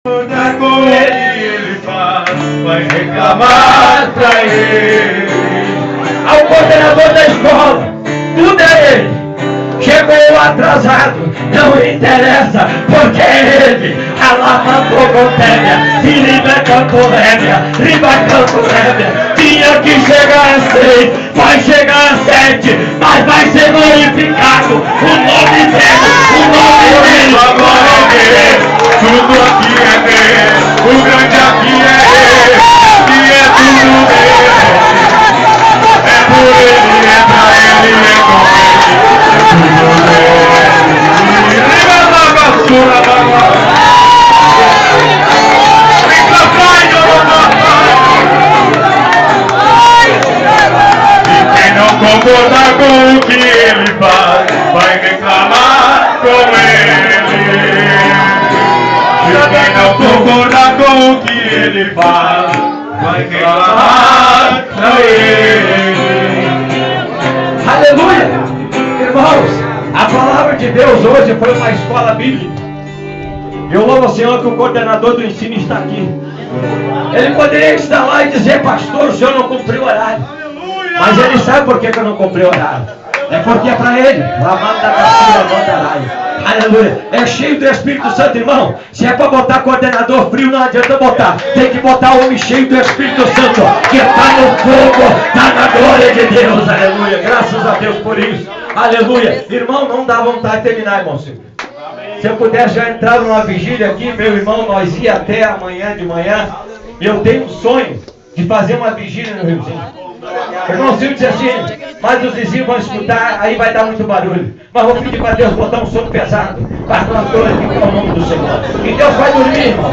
Com ele faz, vai reclamar pra ele. Ao coordenador da escola, tudo é ele. Chegou atrasado, não interessa, porque ele alavancou Gontébia, e Riba Cantorébia, Riba Cantorébia. Tinha que chegar às 6, vai chegar às 7, mas vai ser glorificado o nome dele, o nome dele. Agora é dele, tudo aqui é dele, o grande aqui é ele, e é tudo dele. É por ele, é pra ele, é com ele, é tudo dele. E liga na basura, babá. Concordar com o que ele faz, vai reclamar com ele. E quem não concordar com o que ele faz, vai reclamar com ele. Aleluia! Irmãos, a palavra de Deus hoje foi uma escola bíblica. Eu louvo ao Senhor que o coordenador do ensino está aqui. Ele poderia estar lá e dizer: pastor, o senhor não cumpriu o horário. Mas ele sabe por que eu não comprei horário. É porque é para ele. Aleluia. É cheio do Espírito Santo, irmão. Se é para botar coordenador frio, não adianta botar. Tem que botar homem cheio do Espírito Santo, que está no fogo, está na glória de Deus. Aleluia. Graças a Deus por isso. Aleluia. Irmão, não dá vontade de terminar, irmão. Se eu pudesse já entrar numa vigília aqui, meu irmão, nós ia até amanhã de manhã. Eu tenho um sonho de fazer uma vigília no Riozinho. Irmão Silvio disse assim: mas os vizinhos vão escutar, aí vai dar muito barulho. Mas vou pedir para Deus botar um som pesado para glorificar o nome do Senhor. E Deus vai dormir, irmão.